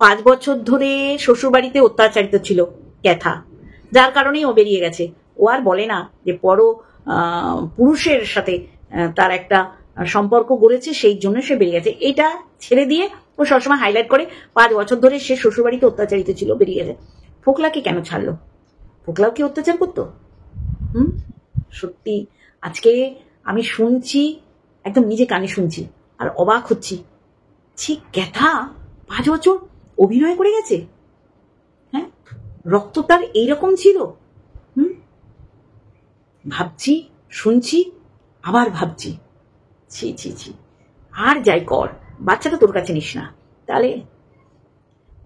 5 বছর ধরে শ্বশুরবাড়িতে অত্যাচারিত ছিল ক্যাথা, যার কারণেই ও বেরিয়ে গেছে। ও আর বলে না যে পুরুষের সাথে তার একটা সম্পর্ক গড়েছে, সেই জন্য সে বেরিয়ে গেছে। এটা ছেড়ে দিয়ে ও সবসময় হাইলাইট করে 5 বছর ধরে সে শ্বশুরবাড়িতে অত্যাচারিত ছিল, বেরিয়ে গেছে। ফোকলাকে কেন ছাড়লো? ফোকলাও কি অত্যাচার করতো? সত্যি আজকে আমি শুনছি, একদম নিজে কানে শুনছি আর অবাক হচ্ছি। ছি, ক্যাথা 5 বছর অভিনয় করে গেছে। হ্যাঁ, রক্ত তার এইরকম ছিল। ভাবছি, শুনছি, আবার ভাবছি, ছি ছি ছি। আর যাই কর, বাচ্চাটা তোর কাছে নিস না, তাহলে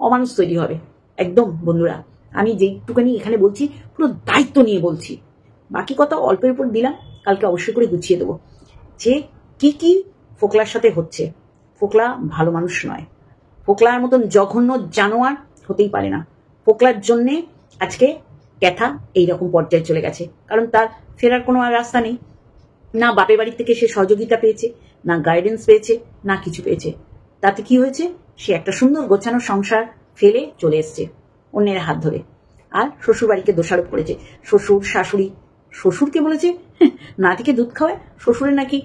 অমানুষ তৈরি হবে। একদম বন্ধুরা, আমি যেইটুকানি এখানে বলছি পুরো দায়িত্ব নিয়ে বলছি। বাকি কথা অল্পের উপর দিলাম, কালকে অবশ্যই করে গুছিয়ে দেবো যে কি কি ফোকলার সাথে হচ্ছে। ফোকলা ভালো মানুষ নয়, ফোকলার মতন জঘন্য জানোয়ার হতেই পারে না। ফোকলার জন্যে আজকে ক্যাথা এইরকম পর্যায়ে চলে গেছে, কারণ তার ফেরার কোনো আর রাস্তা নেই। না বাপের বাড়ি থেকে সে সহযোগিতা পেয়েছে, না গাইডেন্স পেয়েছে, না কিছু পেয়েছে। তাতে কি হয়েছে? সে একটা সুন্দর গোছানো সংসার ফেলে চলে এসছে অন্যের হাত ধরে, আর শ্বশুর বাড়িকে দোষারোপ করেছে। শ্বশুর শাশুড়ি, শ্বশুরকে বলেছে নাতিকে দুধ খাওয়ায়, শ্বশুরের নাকি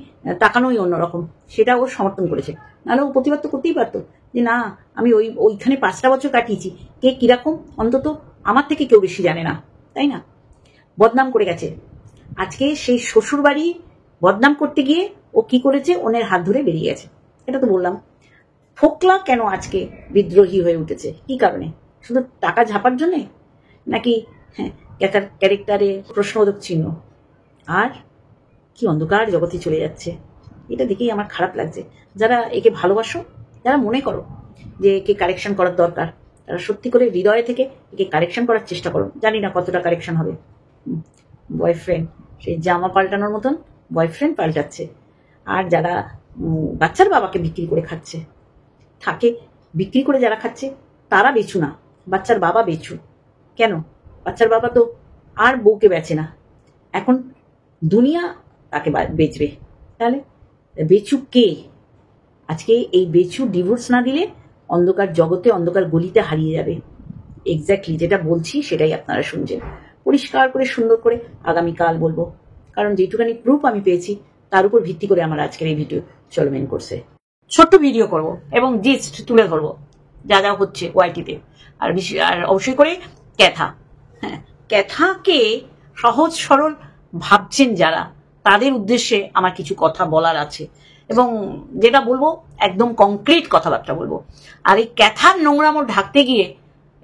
তাকানোই অন্যরকম, সেটা ও সমর্থন করেছে। নাহলে ও প্রতিবাদ তো করতেই পারতো যে না, আমি ওইখানে 5টা বছর কাটিয়েছি, কে কিরকম অন্তত আমার থেকে কেউ বেশি জানে না, তাই না? বদনাম করে গেছে। আজকে সেই শ্বশুর বাড়ি বদনাম করতে গিয়ে ও কি করেছে? অন্যের হাত ধরে বেরিয়ে গেছে। এটা তো বললাম। ফোকলা কেন আজকে বিদ্রোহী হয়ে উঠেছে? কি কারণে? শুধু টাকা ঝাপার জন্যে, নাকি ক্যাথার ক্যারেক্টারে প্রশ্নবোধক চিহ্ন? আর কি অন্ধকার জগতে চলে যাচ্ছে, এটা দেখেই আমার খারাপ লাগছে। যারা একে ভালোবাসো, যারা মনে করো যে একে কারেকশন করার দরকার, তারা সত্যি করে হৃদয় থেকে একে কারেকশন করার চেষ্টা করো। জানি না কতটা কারেকশন হবে। বয়ফ্রেন্ড, সেই জামা পাল্টানোর মতন বয়ফ্রেন্ড পাল্টাচ্ছে। আর যারা বাচ্চার বাবাকে বিক্রি করে খাচ্ছে, বিক্রি করে যারা খাচ্ছে তারা বেচু না, বাচ্চার বাবা বেচু। কেন? বাচ্চার বাবা তো আর বউকে বেচে না, এখন দুনিয়া তাকে বেচবে। তাহলে বেচু কে? আজকে এই বেচু ডিভোর্স না দিলে অন্ধকার জগতে, অন্ধকার গলিতে হারিয়ে যাবে। এক্স্যাক্টলি যেটা বলছি সেটাই আপনারা শুনছেন। পরিষ্কার করে সুন্দর করে আগামীকাল বলবো, কারণ যেটুকানি প্রুফ আমি পেয়েছি তার উপর ভিত্তি করে আমার আজকের এই ভিডিও চলমেন করছে। ছোট্ট ভিডিও করব এবং জিস্ট তুলে ধরবো যা যা হচ্ছে ওয়াইটিতে। আর অবশ্যই করে ক্যাথা, ক্যাথাকে সহজ সরল ভাবছেন যারা, তাদের উদ্দেশ্যে আমার কিছু কথা বলার আছে, এবং যেটা বলবো একদম কংক্রিট কথাবার্তা বলবো। আর এই ক্যাথার নোংরামো ঢাকতে গিয়ে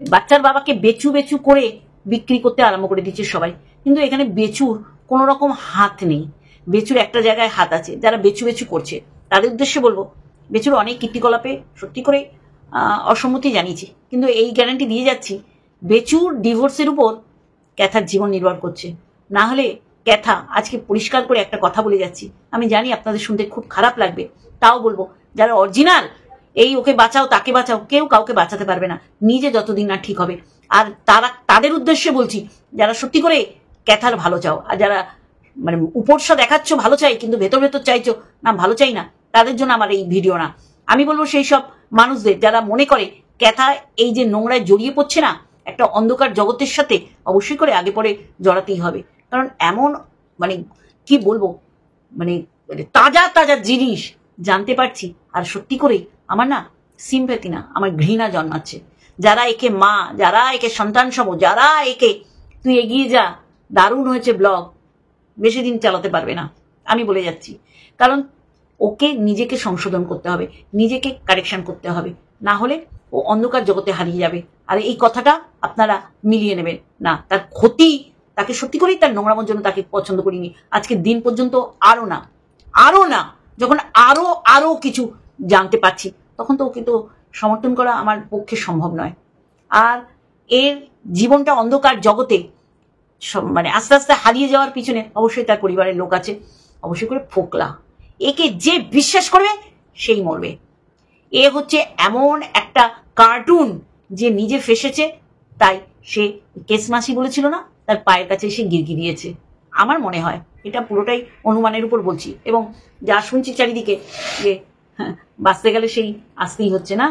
বাচ্চার বাবাকে বেচু বেচু করে বিক্রি করতে আরম্ভ করে দিচ্ছে সবাই। কিন্তু এখানে বেচুর কোন রকম হাত নেই, বেচুর একটা জায়গায় হাত আছে। যারা বেচু বেচু করছে তাদের উদ্দেশ্যে বলবো, বেচুর অনেক কীর্তিকলাপে সত্যি করে অসম্মতি জানিয়েছি, কিন্তু এই গ্যারান্টি দিয়ে যাচ্ছি, বেচুর ডিভোর্সের উপর ক্যাথার জীবন নির্ভর করছে। না হলে ক্যাথা আজকে পরিষ্কার করে একটা কথা বলে যাচ্ছি, আমি জানি আপনাদের শুনতে খুব খারাপ লাগবে, তাও বলবো, যারা অরিজিনাল এই ওকে বাঁচাও তাকে বাঁচাও, কেউ কাউকে বাঁচাতে পারবে না নিজে যতদিন না ঠিক হবে। আর তাদের উদ্দেশ্যে বলছি, যারা সত্যি করে ক্যাথার ভালো চাও, আর যারা মানে উপরসা দেখাচ্ছ ভালো চাই কিন্তু ভেতর ভেতর চাইছো না ভালো চাই না, তাদের জন্য আমার এই ভিডিও না। আমি বলবো সেই সব মানুষদের যারা মনে করে ক্যাথা এই যে নোংরায় জড়িয়ে পড়ছে না, একটা অন্ধকার জগতের সাথে অবশ্যই করে আগে পরে জড়াতেই হবে। কারণ এমন মানে কি বলবো, মানে তাজা তাজা জিনিস জানতে পারছি, আর সত্যি করে আমার না সিম্প্যাথি না, আমার ঘৃণা জন্মাচ্ছে। যারা একে মা, যারা একে সন্তান সম, যারা একে তুই এগিয়ে যা, দারুণ হয়েছে ব্লগ, বেশি দিন চালাতে পারবে না, আমি বলে যাচ্ছি। কারণ ওকে নিজেকে সংশোধন করতে হবে, নিজেকে কারেকশন করতে হবে, না হলে ও অন্ধকার জগতে হারিয়ে যাবে। আর এই কথাটা আপনারা মিলিয়ে নেবেন না, তার ক্ষতি, তাকে সত্যি করেই তার নোংরামোর জন্য তাকে পছন্দ করিনি আজকের দিন পর্যন্ত, আরো না, যখন আরো কিছু জানতে পারছি তখন তো ওকে তো সমর্থন করা আমার পক্ষে সম্ভব নয়। আর এর জীবনটা অন্ধকার জগতে মানে আস্তে আস্তে হারিয়ে যাওয়ার পিছনে অবশ্যই তার পরিবারের লোক আছে, অবশ্যই করে ফোকলা। একে যে বিশ্বাস করবে সেই মরবে। এ হচ্ছে এমন একটা কার্টুন যে নিজে ফেসেছে, তাই সে কেসমাসি বলেছিল না, তার পায়ের কাছে এসে গিরগিরিয়েছে। আমার মনে হয় এটা পুরোটাই অনুমানের উপর বলছি, এবং যা শুনছি চারিদিকে যে বাঁচতে গেলে সেই আসতেই হচ্ছে না।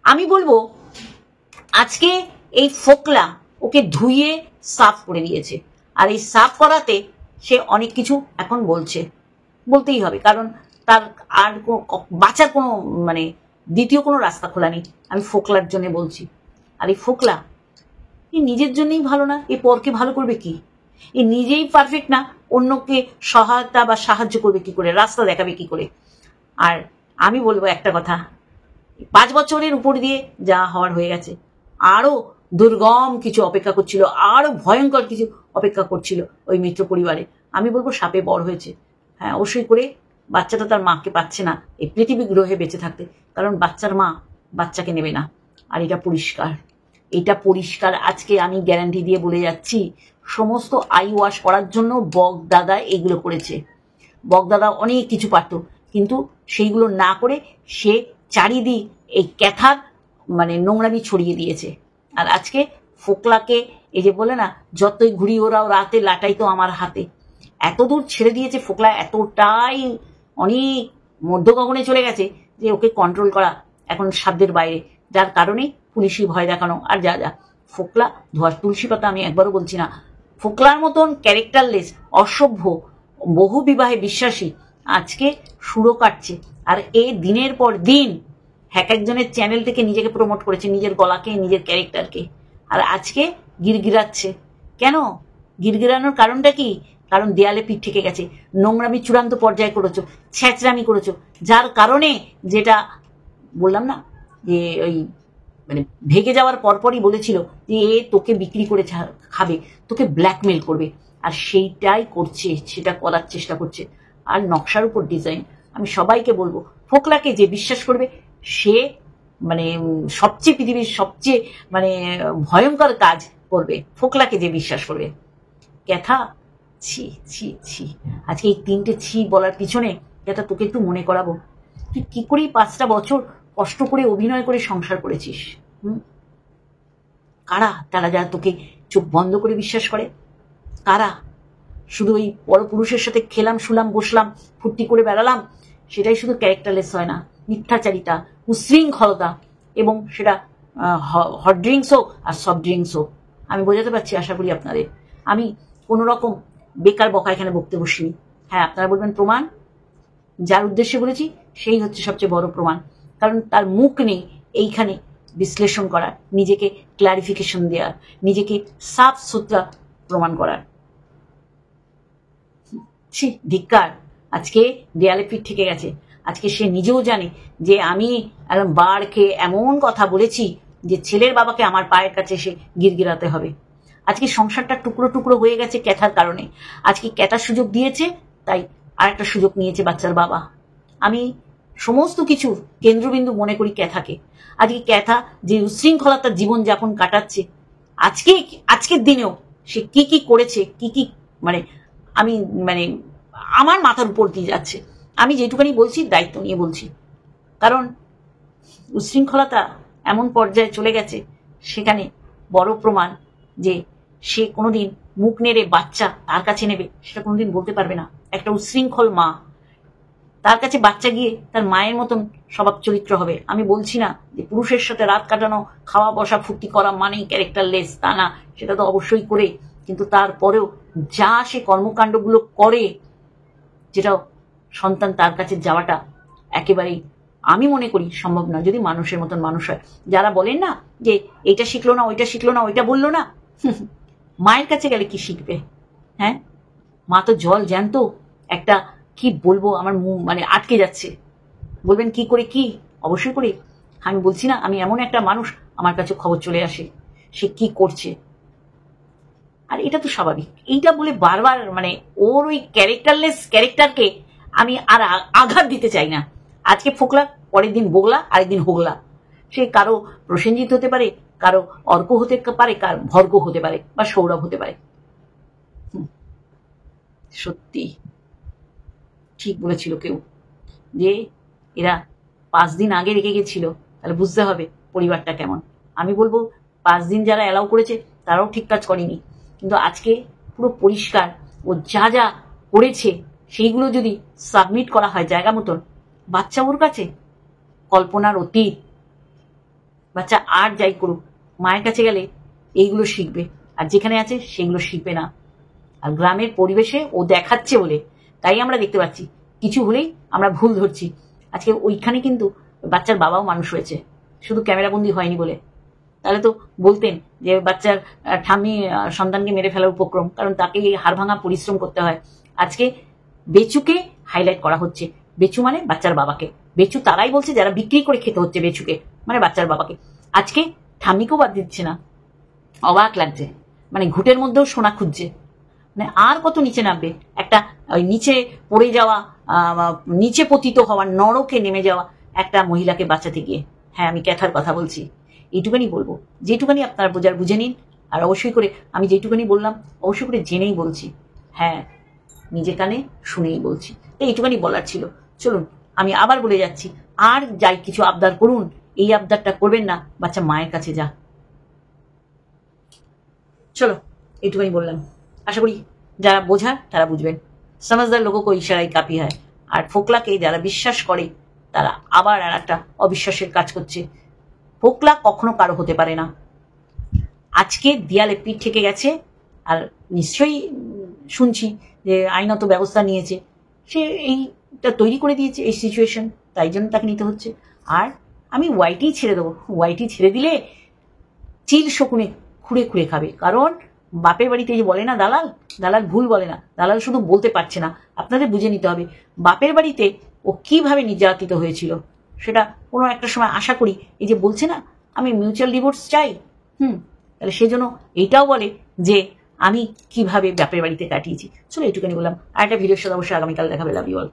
আমি বলবো আজকে এই ফোকলা ওকে ধুইয়ে সাফ করে দিয়েছে, আর এই সাফ করাতে সে অনেক কিছু এখন বলতেই হবে, কারণ তার আর বাঁচার কোনো মানে দ্বিতীয় কোনো রাস্তা খোলা নেই। আমি ফোকলার জন্য বলছি। আর এই ফোকলা এ নিজের জন্যই ভালো না, এ পরকে ভালো করবে কি? এ নিজেই পারফেক্ট না, অন্যকে সহায়তা বা সাহায্য করবে কি করে, রাস্তা দেখাবে কি করে? আর আমি বলবো একটা কথা, 5 বছরের উপর দিয়ে যা হওয়ার হয়ে গেছে, আরো দুর্গম কিছু অপেক্ষা করছিল, আরো ভয়ঙ্কর কিছু অপেক্ষা করছিল ওই মিত্র পরিবারে। আমি বলবো সাপে বড় হয়েছে। হ্যাঁ, অবশ্যই করে বাচ্চাটা তার মাকে পাচ্ছে না এই পৃথিবী গ্রহে বেঁচে থাকতে, কারণ বাচ্চার মা বাচ্চাকে নেবে না। আর এটা পরিষ্কার আজকে আমি গ্যারান্টি দিয়ে বলে যাচ্ছি, সমস্ত আই ওয়াশ করার জন্য বগদাদা এগুলো করেছে। বগদাদা অনেক কিছু পারত, কিন্তু সেইগুলো না করে সে চারিদিক এই ক্যাথার মানে নোংরামি ছড়িয়ে দিয়েছে। আর আজকে ফোকলাকে এই যে বলে না, যতই ঘুরি ওরাও রাতে লাটাই তো আমার হাতে, এত দূর ছেড়ে দিয়েছে ফোকলা, এতটাই অনেক মধ্য গগনে চলে গেছে যে ওকে কন্ট্রোল করা এখন সাধ্যের বাইরে, যার কারণে পুলিশি ভয় দেখানো আর যা যা। ফোকলা ধোয়া তুলসী পাতা আমি একবারও বলছি না। ফোকলার মতন ক্যারেক্টারলেস, অসভ্য, বহু বিবাহে বিশ্বাসী আজকে সুরো কাটছে। আর এ দিনের পর দিন এক একজনের চ্যানেল থেকে নিজেকে প্রমোট করেছে, নিজের গলাকে, নিজের ক্যারেক্টারকে। আর আজকে গিরগিরাচ্ছে কেন? গিরগিরানোর কারণটা কি? কারণ দেয়ালে পিঠ ঠেকে গেছে, নোংরামি চূড়ান্ত পর্যায়ে করেছো, ছ্যাঁচড়ামি করেছো, যার কারণে যেটা বললাম না যে ওই মানে ভেগে যাওয়ার পরপরই বলেছিল যে এ তোকে বিক্রি করে খাবে, তোকে ব্ল্যাকমেল করবে, আর সেইটাই করছে, সেটা করার চেষ্টা করছে। আর নকশার উপর ডিজাইন। আমি সবাইকে বলবো, ফোকলাকে যে বিশ্বাস করবে সে মানে সবচেয়ে পৃথিবীর সবচেয়ে মানে ভয়ঙ্কর কাজ করবে, ফোকলাকে যে বিশ্বাস করবে। ক্যাথা, ছি ছি ছি, আজকে এই 3টে ছি বলার পিছনে ক্যাথা তোকে একটু মনে করাবো, তুই কি করে 5টা বছর কষ্ট করে অভিনয় করে সংসার করেছিস। কারা তারা যারা তোকে চোখ বন্ধ করে বিশ্বাস করে? কারা? শুধু ওই পরপুরুষের সাথে খেলাম, শুলাম, বসলাম, ফুর্তি করে বেড়ালাম, সেটাই শুধু ক্যারেক্টারলেস হয় না, মিথ্যাচারিতা, উশৃঙ্খলতা, এবং সেটা হট ড্রিঙ্কস হোক আর সফট ড্রিঙ্কস হোক। আমি বোঝাতে পারছি আশা করি আপনাদের। আমি কোনো রকম বেকার বকা এখানে বকতে বসিনি। হ্যাঁ, আপনারা বলবেন প্রমাণ, যার উদ্দেশ্যে বলেছি সেই হচ্ছে সবচেয়ে বড় প্রমাণ, কারণ তার মুখ নেই এইখানে বিশ্লেষণ করার, নিজেকে ক্লারিফিকেশন দেওয়ার, নিজেকে সাফ সুতরা প্রমাণ করার। ছি, ধিক্কার। আজকে দেয়ালে পিঠ ঠেকে গেছে। আজকে সে নিজেও জানে যে আমি একদম বাড় খেয়ে এমন কথা বলেছি যে ছেলের বাবাকে আমার পায়ের কাছে এসে গিরগিরাতে হবে। আজকে সংসারটা টুকরো টুকরো হয়ে গেছে ক্যাথার কারণে। আজকে ক্যাথার সুযোগ দিয়েছে, তাই আরেকটা সুযোগ নিয়েছে বাচ্চার বাবা। আমি সমস্ত কিছু কেন্দ্রবিন্দু মনে করি ক্যাথাকে। আজকে ক্যাথা যে উশৃঙ্খলতার জীবন যাপন কাটাচ্ছে, আজকের দিনেও সে কি কি করেছে, কি কি মানে আমি মানে আমার মাথার উপর দিয়ে যাচ্ছে। আমি যেটুকানি বলছি দায়িত্ব নিয়ে বলছি, কারণ উশৃঙ্খলতা এমন পর্যায়ে চলে গেছে, সেখানে বড় প্রমাণ যে সে কোনোদিন মুখ নেড়ে বাচ্চা তার কাছে নেবে সেটা কোনোদিন বলতে পারবে না। একটা উশৃঙ্খল মা, তার কাছে বাচ্চা গিয়ে তার মায়ের মতন স্বভাব চরিত্র হবে। আমি বলছি না যে পুরুষের সাথে রাত কাটানো, খাওয়া বসা, ফুর্তি করা মানেই ক্যারেক্টারলেস, তা না, সেটা তো অবশ্যই করে, কিন্তু তারপরেও যা সে কর্মকাণ্ডগুলো করে, যেটা সন্তান তার কাছে যাওয়াটা একেবারেই আমি মনে করি সম্ভব নয়, যদি মানুষের মতন মানুষ হয়। যারা বলেন না যে এইটা শিখলো না, ওইটা শিখলো না, ওইটা বললো না, মায়ের কাছে গেলে কি শিখবে? হ্যাঁ, মা তো জল জ্যান্ত একটা, কি বলবো, আমার মানে আটকে যাচ্ছে। বলবেন কি করে? কি অবশ্যই করে। আমি বলছি না আমি এমন একটা মানুষ, আমার কাছে খবর চলে আসে সে কি করছে, আর এটা তো স্বাভাবিক। এইটা বলে বারবার মানে ওর ওই ক্যারেক্টারলেস ক্যারেক্টারকে আমি আর আঘাত দিতে চাই না। আজকে ফোকলা, পরের দিন বগলা, আরেকদিন হোগলা। সে কারো প্রসেনজিৎ হতে পারে, কারো অর্ক হতে পারে, কার ভর্গ হতে পারে, বা সৌরভ হতে পারে। সত্যি ঠিক বলেছিল কেউ যে এরা 5 দিন আগে রেখে গেছিল, তাহলে বুঝতে হবে পরিবারটা কেমন। আমি বলবো 5 দিন যারা অ্যালাউ করেছে তারাও ঠিক কাজ করেনি, কিন্তু আজকে পুরো পরিষ্কার ও যা যা করেছে সেইগুলো যদি সাবমিট করা হয় জায়গা মতন, বাচ্চা ওর কাছে কল্পনার অতীত। বাচ্চা আর যাই করুক, মায়ের কাছে গেলে এইগুলো শিখবে, আর যেখানে আছে সেগুলো শিখবে না। আর গ্রামের পরিবেশে ও দেখাচ্ছে বলে তাই আমরা দেখতে পাচ্ছি, কিছু হলেই আমরা ভুল ধরছি। আজকে ওইখানে কিন্তু বাচ্চার বাবাও মানুষ হয়েছে, শুধু ক্যামেরাবন্দি হয়নি বলে। তাহলে তো বলতেন যে বাচ্চার ঠাম্মি সন্তানকে মেরে ফেলার উপক্রম, কারণ তাকে এই হাড় ভাঙা পরিশ্রম করতে হয়। আজকে বেচুকে হাইলাইট করা হচ্ছে, বেচু মানে বাচ্চার বাবাকে। বেচু তারাই বলছে যারা বিক্রি করে খেতে হচ্ছে বেচুকে, মানে বাচ্চার বাবাকে। আজকে ঠাম্মিকেও বাদ দিচ্ছে না, অবাক লাগছে। মানে ঘুটের মধ্যেও সোনা খুঁজছে, মানে আর কত নিচে নামবে। একটা ওই নিচে পড়ে যাওয়া, নিচে পতিত হওয়া, নরকে নেমে যাওয়া একটা মহিলাকে বাঁচাতে গিয়ে। হ্যাঁ, আমি ক্যাথার কথা বলছি। এইটুখানি বলবো, যেটুখানি আপনারা বোঝার বুঝে নিন। আর অবশ্যই করে আমি যেটুখানি বললাম অবশ্যই করে জেনেই বলছি, হ্যাঁ নিজে কানে শুনেই বলছি। এইটুখানি বলার ছিল। চলুন আমি আবার বলে যাচ্ছি, আর যাই কিছু আবদার করুন, এই আবদারটা করবেন না, বাচ্চা মায়ের কাছে যা। চলো এইটুখানি বললাম, আশা করি যারা বোঝার তারা বুঝবেন। সমাজদার লোকও ইশারায় কাপি হয়। আর ফোকলাকে যারা বিশ্বাস করে তারা আবার আর একটা অবিশ্বাসের কাজ করছে। ফোকলা কখনো কারো হতে পারে না। আজকে দেয়ালে পিঠ ঠেকে গেছে, আর নিশ্চয়ই শুনছি যে আইনত ব্যবস্থা নিয়েছে, সে এইটা তৈরি করে দিয়েছে এই সিচুয়েশন, তাই জন্য তাকে নিতে হচ্ছে। আর আমি ওয়াইটি ছেড়ে দেবো, ওয়াইটি ছেড়ে দিলে চিল শকুনে খুঁড়ে খুঁড়ে খাবে। কারণ বাপের বাড়িতে যে বলে না দালাল, দালাল ভুল বলে না, দালাল শুধু বলতে পারছে না, আপনাদের বুঝে নিতে হবে বাপের বাড়িতে ও কিভাবে নির্যাতিত হয়েছিল। সেটা কোনো একটা সময় আশা করি, এই যে বলছে না আমি মিউচুয়াল ডিভোর্স চাই, তাহলে সেজন্য এইটাও বলে যে আমি কিভাবে বাপের বাড়িতে কাটিয়েছি। চলো এইটুখানি বললাম। আর একটা ভিডিওর সাথে অবশ্যই আগামীকাল দেখাবে। Love you all.